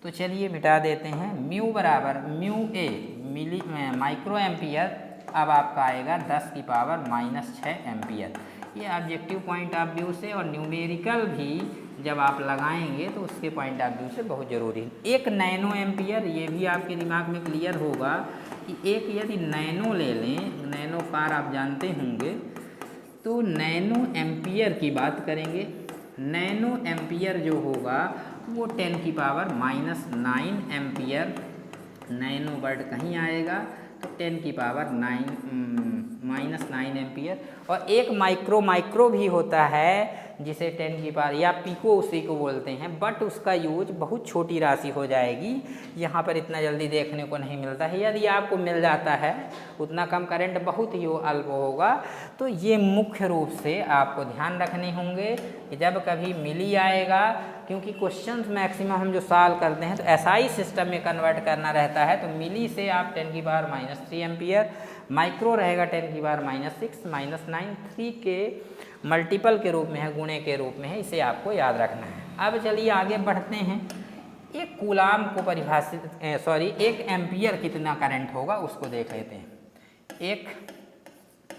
तो चलिए मिटा देते हैं, म्यू बराबर mu A milli micro ampere, अब आपका आएगा 10⁻⁻6 एम्पियर। ये ऑब्जेक्टिव पॉइंट ऑफ व्यू से और न्यूमेरिकल भी जब आप लगाएंगे तो उसके पॉइंट ऑफ व्यू से बहुत ज़रूरी है। एक नैनो एम्पियर, ये भी आपके दिमाग में क्लियर होगा कि एक यदि नैनो ले लें, नैनो कार आप जानते होंगे, तो नैनो एम्पियर की बात करेंगे। नैनो एम्पियर जो होगा वो 10⁻⁹ एम्पियर, नैनो वर्ड कहीं आएगा तो 10⁻⁹ एम्पियर। और एक माइक्रो भी होता है जिसे 10 या पिको उसी को बोलते हैं, बट उसका यूज बहुत छोटी राशि हो जाएगी, यहाँ पर इतना जल्दी देखने को नहीं मिलता है। यदि आपको मिल जाता है उतना कम करंट बहुत ही अल्प होगा। तो ये मुख्य रूप से आपको ध्यान रखने होंगे कि जब कभी मिली आएगा, क्योंकि क्वेश्चंस मैक्सिमम हम जो सॉल्व करते हैं तो एसआई सिस्टम में कन्वर्ट करना रहता है, तो मिली से आप 10⁻³ एम्पियर, माइक्रो रहेगा 10⁻⁶ -9, 3 के मल्टीपल के रूप में है, गुणे के रूप में है, इसे आपको याद रखना है। अब चलिए आगे बढ़ते हैं। एक कूलाम को परिभाषित एक एम्पियर कितना करंट होगा उसको देख लेते हैं। एक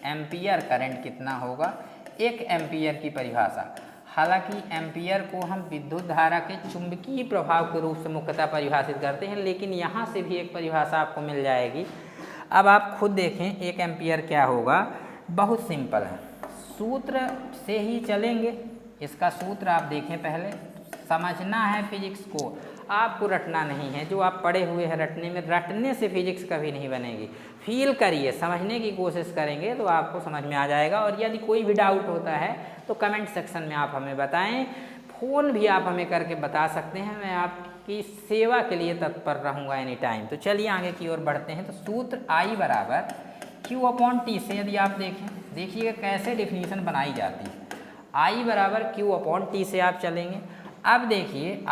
एम्पियर करंट कितना होगा, एक एम्पियर की परिभाषा। हालांकि एम्पियर को हम विद्युत धारा के चुंबकीय प्रभाव के रूप से मुख्यतः परिभाषित करते हैं, लेकिन यहाँ से भी एक परिभाषा आपको मिल जाएगी। अब आप खुद देखें एक एम्पियर क्या होगा, बहुत सिंपल है, सूत्र से ही चलेंगे। इसका सूत्र आप देखें, पहले समझना है फिजिक्स को, आपको रटना नहीं है। जो आप पढ़े हुए हैं रटने से फिजिक्स कभी नहीं बनेगी। फील करिए, समझने की कोशिश करेंगे तो आपको समझ में आ जाएगा। और यदि कोई भी डाउट होता है तो कमेंट सेक्शन में आप हमें बताएं, फ़ोन भी आप हमें करके बता सकते हैं, मैं आपकी सेवा के लिए तत्पर रहूँगा एनी टाइम। तो चलिए आगे की ओर बढ़ते हैं। तो सूत्र I बराबर Q/T से यदि आप देखिएगा कैसे डिफिनीशन बनाई जाती है। I बराबर Q/T से आप चलेंगे। अब देखिए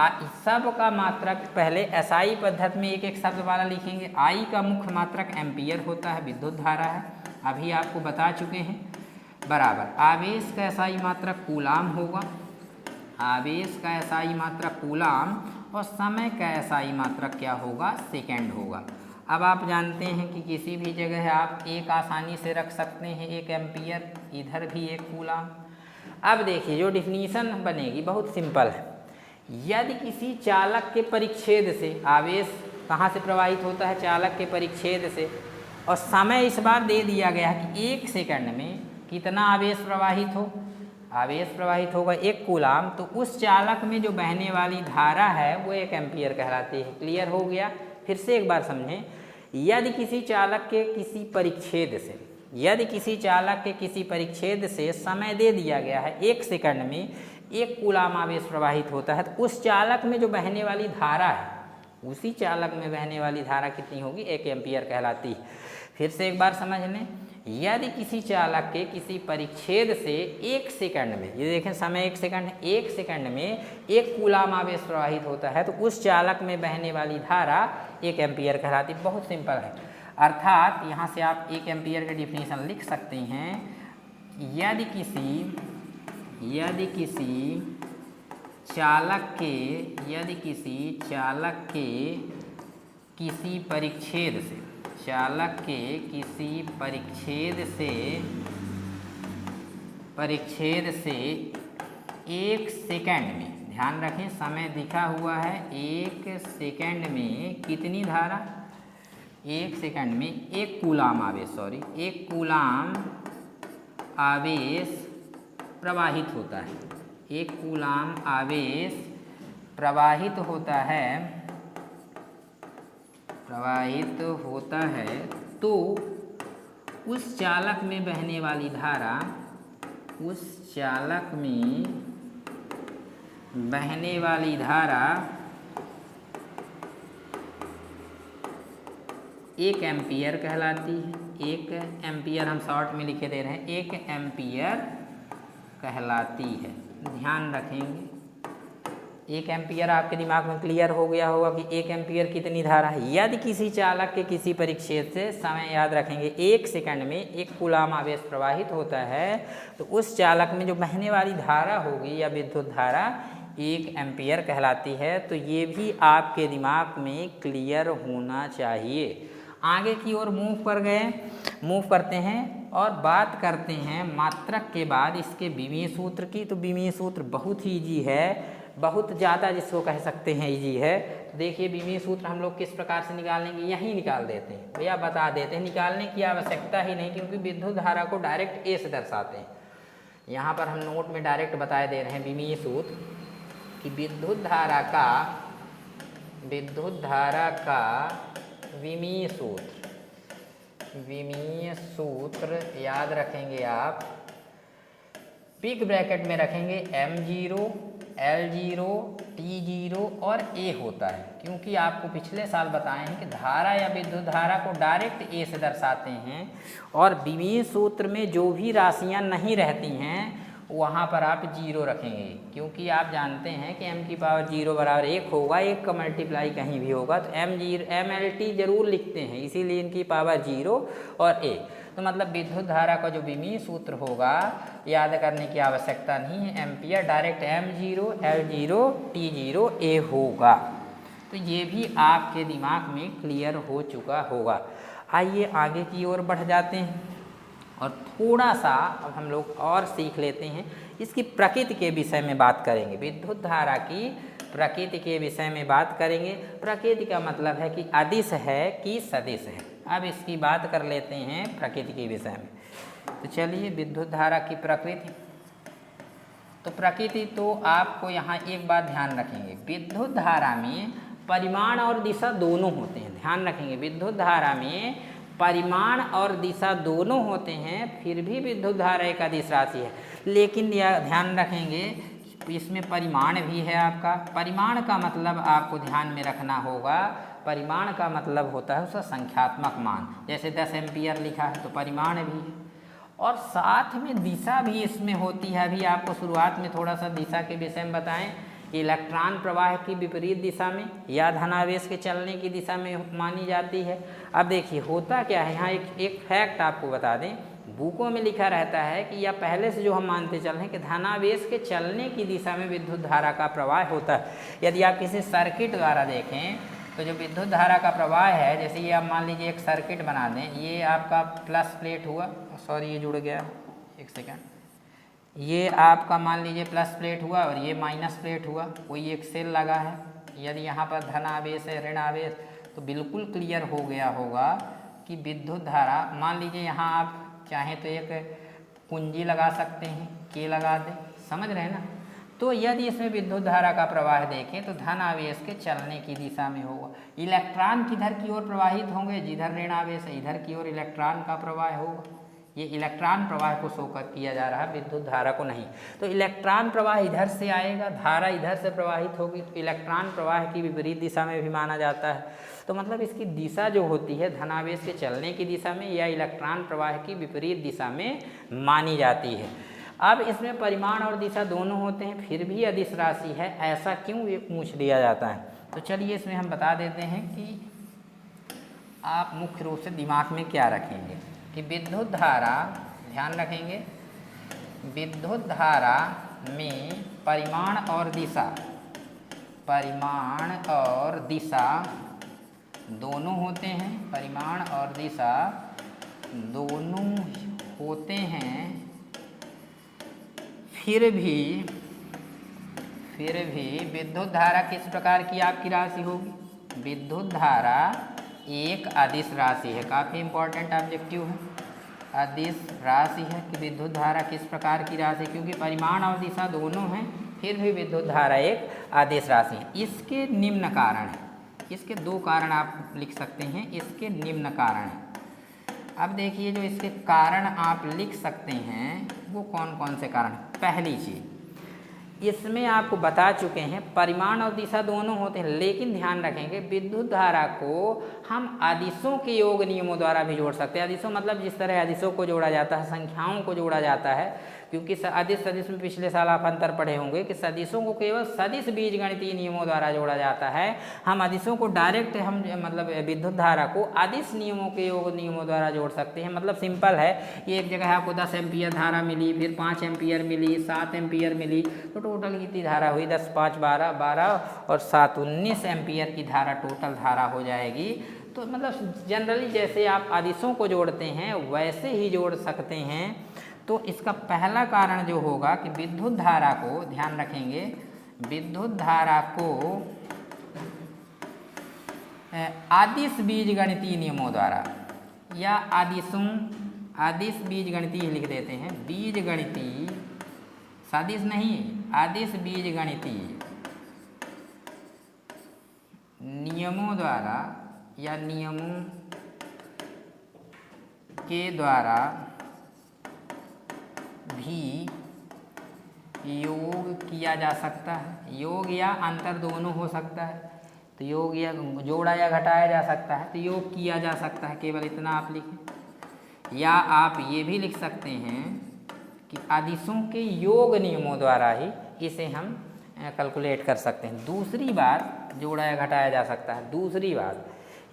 सब का मात्रक पहले SI पद्धति में एक एक शब्द वाला लिखेंगे। I का मुख्य मात्रक एम्पियर होता है, विद्युत धारा है, अभी आपको बता चुके हैं, बराबर आवेश का SI मात्रक कूलाम होगा, आवेश का SI मात्रक कूलाम, और समय का SI मात्रक क्या होगा, सेकेंड होगा। अब आप जानते हैं कि किसी भी जगह आप एक आसानी से रख सकते हैं, एक एम्पियर, इधर भी एक कूलाम। अब देखिए जो डिफिनीशन बनेगी बहुत सिंपल है। यदि किसी चालक के परिच्छेद से आवेश कहाँ से प्रवाहित होता है, चालक के परिच्छेद से, और समय इस बार दे दिया गया है कि 1 सेकंड में कितना आवेश प्रवाहित हो, आवेश प्रवाहित होगा 1 कूलाम, तो उस चालक में जो बहने वाली धारा है वो 1 एम्पियर कहलाती है। क्लियर हो गया? फिर से एक बार समझें, यदि किसी चालक के किसी परिच्छेद से, यदि किसी चालक के किसी परिच्छेद से समय दे दिया गया है 1 सेकंड में 1 कूलाम आवेश प्रवाहित होता है, तो उस चालक में जो बहने वाली धारा है, उसी चालक में बहने वाली धारा कितनी होगी, 1 एम्पियर कहलाती है। फिर से एक बार समझ लें, यदि किसी चालक के किसी परिच्छेद से 1 सेकंड में, ये देखें समय 1 सेकंड है, 1 सेकंड में 1 कूलाम आवेश प्रवाहित होता है, तो उस चालक में बहने वाली धारा 1 एम्पियर कहलाती है। बहुत सिंपल है, अर्थात यहाँ से आप 1 एम्पियर का डिफिनीशन लिख सकते हैं। यदि किसी चालक के किसी परिच्छेद से, चालक के किसी परिच्छेद से 1 सेकंड में, ध्यान रखें समय दिखा हुआ है 1 सेकंड में कितनी धारा, 1 सेकंड में 1 कूलाम आवेश, 1 कूलाम आवेश प्रवाहित होता है, 1 कूलाम आवेश प्रवाहित होता है, तो उस चालक में बहने वाली धारा, उस चालक में बहने वाली धारा 1 एम्पियर कहलाती है। 1 एम्पियर हम शॉर्ट में लिखे दे रहे हैं, 1 एम्पियर कहलाती है। ध्यान रखेंगे 1 एम्पियर आपके दिमाग में क्लियर हो गया होगा कि 1 एम्पियर कितनी धारा है। यदि किसी चालक के किसी परिक्षेत्र से समय याद रखेंगे 1 सेकंड में 1 कूलाम आवेश प्रवाहित होता है, तो उस चालक में जो बहने वाली धारा होगी या विद्युत धारा 1 एम्पियर कहलाती है। तो ये भी आपके दिमाग में क्लियर होना चाहिए। आगे की ओर मूव करते हैं और बात करते हैं मात्रक के बाद इसके विमीय सूत्र की। तो विमीय सूत्र बहुत ही ईजी है, बहुत ज़्यादा जिसको कह सकते हैं ईजी है। तो देखिए विमीय सूत्र हम लोग किस प्रकार से निकालेंगे, यहीं निकाल देते हैं भैया, बता देते हैं, निकालने की आवश्यकता ही नहीं, क्योंकि विद्युत धारा को डायरेक्ट ए से दर्शाते हैं। यहाँ पर हम नोट में डायरेक्ट बताए दे रहे हैं विमीय सूत्र कि विद्युत धारा का विमीय सूत्र याद रखेंगे आप, पिक ब्रैकेट में रखेंगे m0, L0, T0 और A होता है, क्योंकि आपको पिछले साल बताए हैं कि धारा या विद्युत धारा को डायरेक्ट A से दर्शाते हैं, और विमीय सूत्र में जो भी राशियां नहीं रहती हैं वहाँ पर आप 0 रखेंगे, क्योंकि आप जानते हैं कि m की पावर 0 बराबर 1 होगा, 1 का मल्टीप्लाई कहीं भी होगा तो MLT जरूर लिखते हैं, इसीलिए इनकी पावर 0 और 1। तो मतलब विद्युत धारा का जो विमीय सूत्र होगा याद करने की आवश्यकता नहीं है, ampere direct m0, L0, T0, A होगा। तो ये भी आपके दिमाग में क्लियर हो चुका होगा। आइए आगे की ओर बढ़ जाते हैं और थोड़ा सा अब हम लोग और सीख लेते हैं, इसकी प्रकृति के विषय में बात करेंगे। विद्युत धारा की प्रकृति के विषय में बात करेंगे। प्रकृति का मतलब है कि अदिश है कि सदिश है। अब इसकी बात कर लेते हैं प्रकृति के विषय में। तो चलिए विद्युत धारा की प्रकृति। तो प्रकृति तो आपको यहाँ एक बात ध्यान रखेंगे, विद्युत धारा में परिमाण और दिशा दोनों होते हैं। ध्यान रखेंगे विद्युत धारा में परिमाण और दिशा दोनों होते हैं, फिर भी विद्युत धारा एक अदिश राशि है। लेकिन यह ध्यान रखेंगे इसमें परिमाण भी है आपका। परिमाण का मतलब आपको ध्यान में रखना होगा, परिमाण का मतलब होता है उसका संख्यात्मक मान, जैसे 10 एम्पियर लिखा है तो परिमाण भी है, और साथ में दिशा भी इसमें होती है। अभी आपको शुरुआत में थोड़ा सा दिशा के विषय में बताएं, इलेक्ट्रॉन प्रवाह की विपरीत दिशा में या धनावेश के चलने की दिशा में मानी जाती है। अब देखिए होता क्या है, यहाँ एक फैक्ट आपको बता दें, बुकों में लिखा रहता है कि या पहले से जो हम मानते चल रहे हैं कि धनावेश के चलने की दिशा में विद्युत धारा का प्रवाह होता है। यदि आप किसी सर्किट द्वारा देखें तो जो विद्युत धारा का प्रवाह है, जैसे ये आप मान लीजिए एक सर्किट बना दें, ये आपका प्लस प्लेट हुआ, सॉरी ये जुड़ गया, एक सेकेंड, ये आपका मान लीजिए प्लस प्लेट हुआ और ये माइनस प्लेट हुआ, कोई एक सेल लगा है। यदि यहाँ पर धन आवेश है ऋण आवेश, तो बिल्कुल क्लियर हो गया होगा कि विद्युत धारा, मान लीजिए यहाँ आप चाहें तो एक कुंजी लगा सकते हैं, के लगा दें, समझ रहे हैं ना। तो यदि इसमें विद्युत धारा का प्रवाह देखें तो धन आवेश के चलने की दिशा में होगा। इलेक्ट्रॉन किधर की ओर प्रवाहित होंगे, जिधर ऋण आवेश है इधर की ओर इलेक्ट्रॉन का प्रवाह होगा। ये इलेक्ट्रॉन प्रवाह को शो किया जा रहा है, विद्युत धारा को नहीं। तो इलेक्ट्रॉन प्रवाह इधर से आएगा, धारा इधर से प्रवाहित होगी, तो इलेक्ट्रॉन प्रवाह की विपरीत दिशा में भी माना जाता है। तो मतलब इसकी दिशा जो होती है धनावेश के चलने की दिशा में या इलेक्ट्रॉन प्रवाह की विपरीत दिशा में मानी जाती है। अब इसमें परिमाण और दिशा दोनों होते हैं, फिर भी अदिश राशि है, ऐसा क्यों ये पूछ लिया जाता है। तो चलिए इसमें हम बता देते हैं कि आप मुख्य रूप से दिमाग में क्या रखेंगे कि विद्युत धारा, ध्यान रखेंगे विद्युत धारा में परिमाण और दिशा दोनों होते हैं, परिमाण और दिशा दोनों होते हैं, फिर फिर भी विद्युत धारा किस प्रकार की आपकी राशि होगी? विद्युत धारा एक अदिश राशि है, काफ़ी इंपॉर्टेंट ऑब्जेक्टिव है। अदिश राशि है कि विद्युत धारा किस प्रकार की राशि, क्योंकि परिमाण और दिशा दोनों हैं, फिर भी विद्युत धारा एक अदिश राशि है। इसके निम्न कारण है, इसके दो कारण आप लिख सकते हैं, इसके निम्न कारण है। अब देखिए जो इसके कारण आप लिख सकते हैं वो कौन कौन से कारण। पहली चीज़, इसमें आपको बता चुके हैं परिमाण और दिशा दोनों होते हैं, लेकिन ध्यान रखेंगे विद्युत धारा को हम अदिशों के योग नियमों द्वारा भी जोड़ सकते हैं। अदिशों मतलब जिस तरह अदिशों को जोड़ा जाता है, संख्याओं को जोड़ा जाता है, क्योंकि अदिश सदिश में पिछले साल आप अंतर पढ़े होंगे कि सदिशों को केवल सदिश बीजगणितीय नियमों द्वारा जोड़ा जाता है। हम अदिशों को डायरेक्ट हम मतलब विद्युत धारा को अदिश नियमों के योग नियमों द्वारा जोड़ सकते हैं। मतलब सिंपल है कि एक जगह आपको 10 एम्पियर धारा मिली, फिर 5 एम्पियर मिली, 7 एम्पियर मिली, तो टोटल कितनी धारा हुई? 10 5 12 12 और 7 19 एम्पियर की धारा टोटल धारा हो जाएगी। तो मतलब जनरली जैसे आप अदिशों को जोड़ते हैं वैसे ही जोड़ सकते हैं। तो इसका पहला कारण जो होगा कि विद्युत धारा को, ध्यान रखेंगे, विद्युत धारा को अदिश बीजगणितीय नियमों द्वारा या अदिश बीजगणितीय लिख देते हैं, बीजगणितीय, सदिश नहीं, अदिश बीजगणितीय नियमों द्वारा या नियमों के द्वारा भी योग किया जा सकता है। योग या अंतर दोनों हो सकता है, तो योग या जोड़ा या घटाया जा सकता है, तो योग किया जा सकता है, केवल इतना आप लिखें। या आप ये भी लिख सकते हैं कि अदिशों के योग नियमों द्वारा ही इसे हम कैलकुलेट कर सकते हैं। दूसरी बात, जोड़ा या घटाया जा सकता है। दूसरी बात,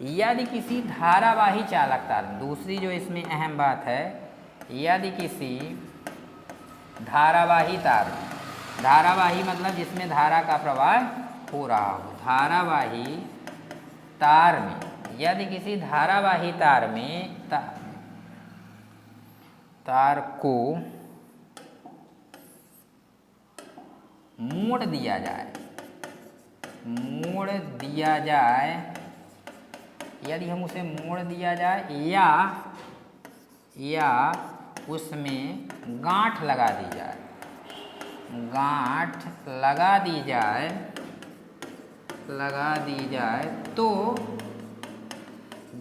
यदि किसी धारावाही चालक तार में, दूसरी जो इसमें अहम बात है, यदि किसी धारावाही तार, धारावाही मतलब जिसमें धारा का प्रवाह हो रहा हो, धारावाही तार में, यदि किसी धारावाही तार में तार को मोड़ दिया जाए, मोड़ दिया जाए, यदि हम उसे मोड़ दिया जाए या उसमें गांठ लगा दी जाए, गांठ लगा दी जाए तो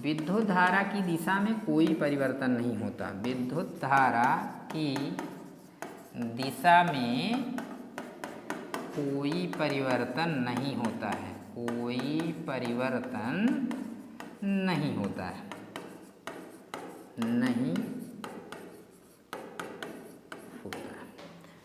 विद्युत धारा की दिशा में कोई परिवर्तन नहीं होता। विद्युत धारा की दिशा में कोई परिवर्तन नहीं होता है, कोई परिवर्तन नहीं होता है, नहीं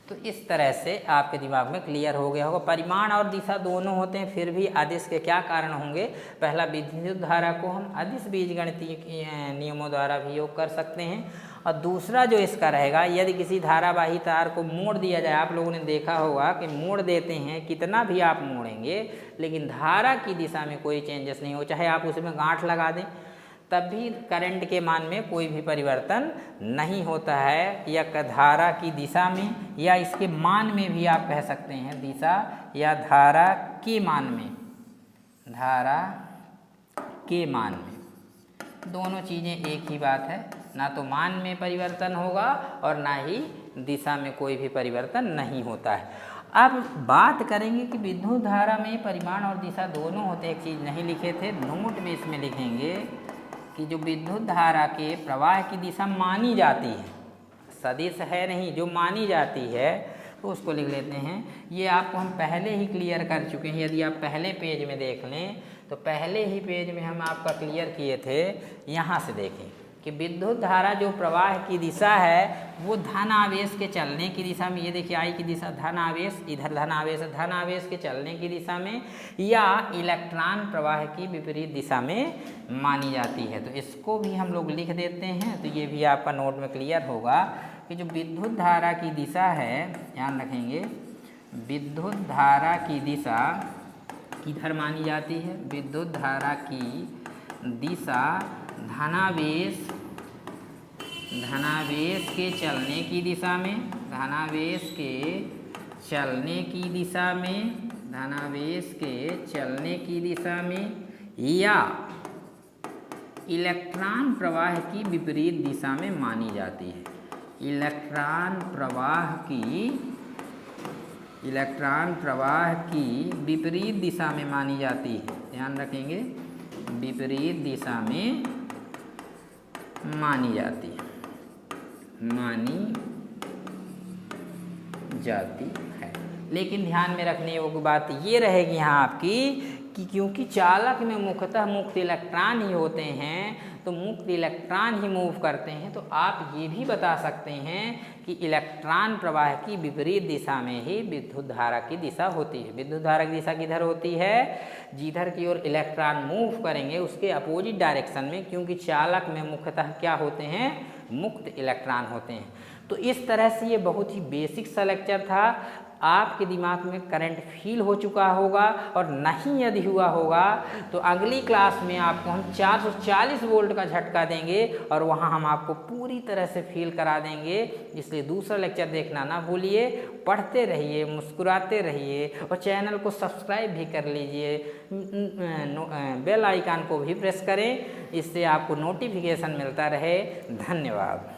तो इस तरह से आपके दिमाग में क्लियर हो गया होगा। परिमाण और दिशा दोनों होते हैं, फिर भी अदिश के क्या कारण होंगे? पहला, विद्युत धारा को हम अदिश बीजगणितीय नियमों द्वारा भी योग कर सकते हैं, और दूसरा जो इसका रहेगा, यदि किसी धारावाही तार को मोड़ दिया जाए, आप लोगों ने देखा होगा कि मोड़ देते हैं, कितना भी आप मोड़ेंगे लेकिन धारा की दिशा में कोई चेंजेस नहीं हो, चाहे आप उसमें गांठ लगा दें तब भी करंट के मान में कोई भी परिवर्तन नहीं होता है, या धारा की दिशा में या इसके मान में भी आप कह सकते हैं, दिशा या धारा के मान में, धारा के मान में, दोनों चीज़ें एक ही बात है। ना तो मान में परिवर्तन होगा और ना ही दिशा में कोई भी परिवर्तन नहीं होता है। अब बात करेंगे कि विद्युत धारा में परिमाण और दिशा दोनों होते, एक चीज़ नहीं लिखे थे, नोट में इसमें लिखेंगे कि जो विद्युत धारा के प्रवाह की दिशा मानी जाती है, सदिश है नहीं, जो मानी जाती है तो उसको लिख लेते हैं। ये आपको हम पहले ही क्लियर कर चुके हैं, यदि आप पहले पेज में देख लें तो पहले ही पेज में हम आपका क्लियर किए थे। यहाँ से देखें कि विद्युत धारा जो प्रवाह की दिशा है वो धन आवेश के चलने की दिशा में, ये देखिए आई की दिशा धन आवेश, इधर धन आवेश है, धन आवेश के चलने की दिशा में, या इलेक्ट्रॉन प्रवाह की विपरीत दिशा में मानी जाती है। तो इसको भी हम लोग लिख देते हैं, तो ये भी आपका नोट में क्लियर होगा कि जो विद्युत धारा की दिशा है, ध्यान रखेंगे, विद्युत धारा की दिशा किधर मानी जाती है? विद्युत धारा की दिशा धनावेश के चलने की दिशा में, धनावेश के चलने की दिशा में, धनावेश के चलने की दिशा में, या इलेक्ट्रॉन प्रवाह की विपरीत दिशा में मानी जाती है। इलेक्ट्रॉन प्रवाह की विपरीत दिशा में मानी जाती है। ध्यान रखेंगे, विपरीत दिशा में मानी जाती है, लेकिन ध्यान में रखने योग्य बात ये रहेगी यहाँ आपकी कि क्योंकि चालक में मुख्यतः मुक्त इलेक्ट्रॉन ही होते हैं, तो मुक्त इलेक्ट्रॉन ही मूव करते हैं, तो आप ये भी बता सकते हैं कि इलेक्ट्रॉन प्रवाह की विपरीत दिशा में ही विद्युत धारा की दिशा होती है। विद्युत धारा की दिशा किधर होती है? जिधर की ओर इलेक्ट्रॉन मूव करेंगे उसके अपोजिट डायरेक्शन में, क्योंकि चालक में मुख्यतः क्या होते हैं? मुक्त इलेक्ट्रॉन होते हैं। तो इस तरह से ये बहुत ही बेसिक सा लेक्चर था। आपके दिमाग में करंट फील हो चुका होगा, और नहीं यदि हुआ होगा तो अगली क्लास में आपको हम 440 वोल्ट का झटका देंगे और वहाँ हम आपको पूरी तरह से फील करा देंगे। इसलिए दूसरा लेक्चर देखना ना भूलिए। पढ़ते रहिए, मुस्कुराते रहिए, और चैनल को सब्सक्राइब भी कर लीजिए। बेल आइकन को भी प्रेस करें, इससे आपको नोटिफिकेशन मिलता रहे। धन्यवाद।